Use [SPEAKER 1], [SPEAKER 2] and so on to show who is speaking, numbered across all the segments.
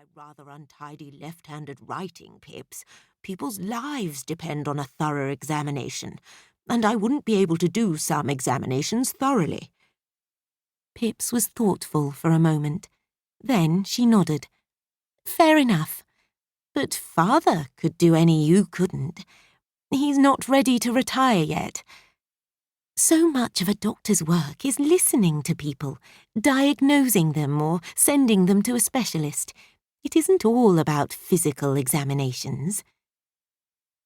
[SPEAKER 1] my rather untidy left-handed writing, Pips, people's lives depend on a thorough examination, and I wouldn't be able to do some examinations thoroughly." Pips was thoughtful for a moment. Then she nodded. "Fair enough. But Father could do any you couldn't. He's not ready to retire yet. So much of a doctor's work is listening to people, diagnosing them or sending them to a specialist. It isn't all about physical examinations."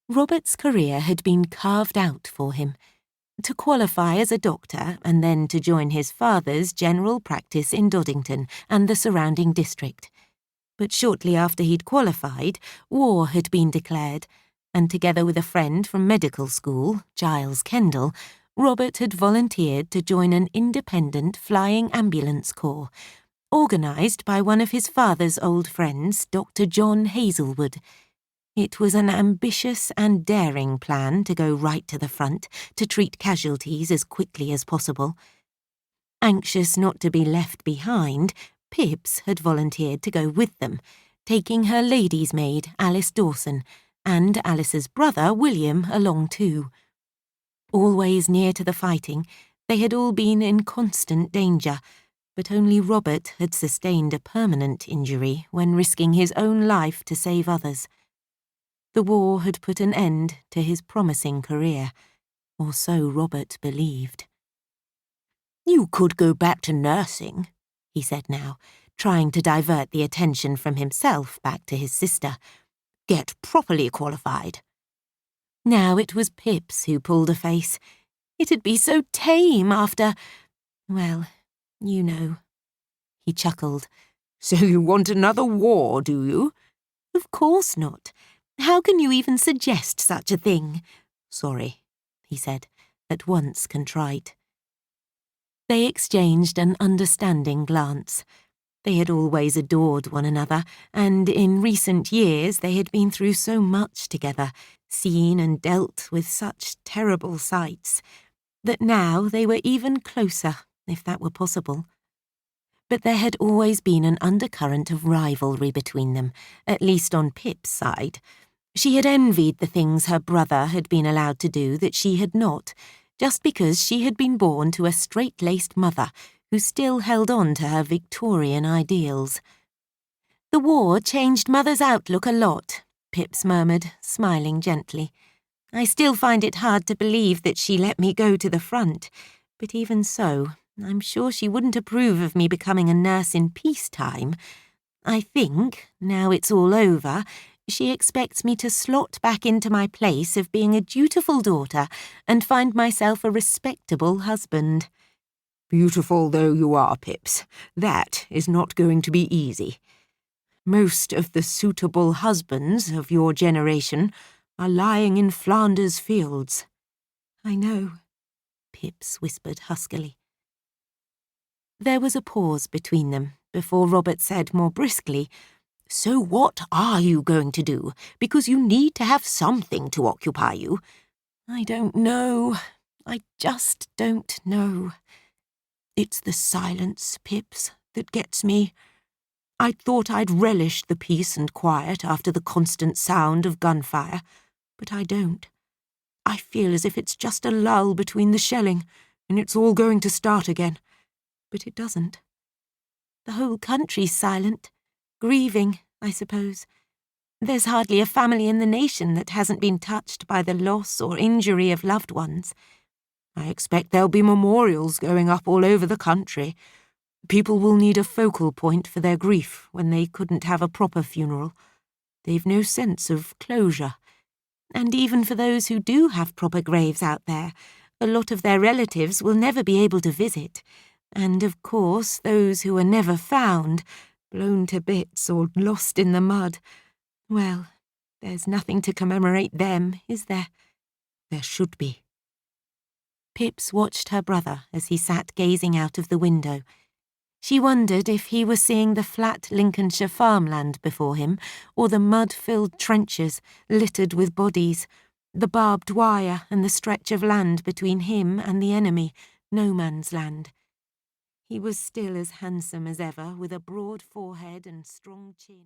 [SPEAKER 1] Robert's career had been carved out for him. To qualify as a doctor and then to join his father's general practice in Doddington and the surrounding district. But shortly after he'd qualified, war had been declared, and together with a friend from medical school, Giles Kendall, Robert had volunteered to join an independent flying ambulance corps, organised by one of his father's old friends, Dr. John Hazelwood. It was an ambitious and daring plan to go right to the front, to treat casualties as quickly as possible. Anxious not to be left behind, Pips had volunteered to go with them, taking her lady's maid, Alice Dawson, and Alice's brother, William, along too. Always near to the fighting, they had all been in constant danger, but only Robert had sustained a permanent injury when risking his own life to save others. The war had put an end to his promising career, or so Robert believed. "You could go back to nursing," he said now, trying to divert the attention from himself back to his sister. "Get properly qualified." Now it was Pips who pulled a face. It'd be so tame after... well, you know. He chuckled. "So you want another war, do you?" "Of course not. How can you even suggest such a thing?" "Sorry," he said, at once contrite. They exchanged an understanding glance. They had always adored one another, and in recent years they had been through so much together, seen and dealt with such terrible sights, that now they were even closer, if that were possible. But there had always been an undercurrent of rivalry between them, at least on Pip's side. She had envied the things her brother had been allowed to do that she had not, just because she had been born to a straight-laced mother who still held on to her Victorian ideals. "The war changed Mother's outlook a lot," Pips murmured, smiling gently. "I still find it hard to believe that she let me go to the front, but even so, I'm sure she wouldn't approve of me becoming a nurse in peacetime. I think, now it's all over, she expects me to slot back into my place of being a dutiful daughter and find myself a respectable husband." "Beautiful though you are, Pips, that is not going to be easy. Most of the suitable husbands of your generation are lying in Flanders fields." "I know," Pips whispered huskily. There was a pause between them before Robert said more briskly, "So what are you going to do? Because you need to have something to occupy you." "I don't know. I just don't know. It's the silence, Pips, that gets me. I thought I'd relish the peace and quiet after the constant sound of gunfire, but I don't. I feel as if it's just a lull between the shelling, and it's all going to start again. But it doesn't. The whole country's silent, grieving, I suppose. There's hardly a family in the nation that hasn't been touched by the loss or injury of loved ones. I expect there'll be memorials going up all over the country. People will need a focal point for their grief when they couldn't have a proper funeral. They've no sense of closure. And even for those who do have proper graves out there, a lot of their relatives will never be able to visit. And, of course, those who are never found, blown to bits or lost in the mud. Well, there's nothing to commemorate them, is there? There should be." Pips watched her brother as he sat gazing out of the window. She wondered if he were seeing the flat Lincolnshire farmland before him, or the mud-filled trenches littered with bodies, the barbed wire and the stretch of land between him and the enemy, no man's land. He was still as handsome as ever, with a broad forehead and strong chin.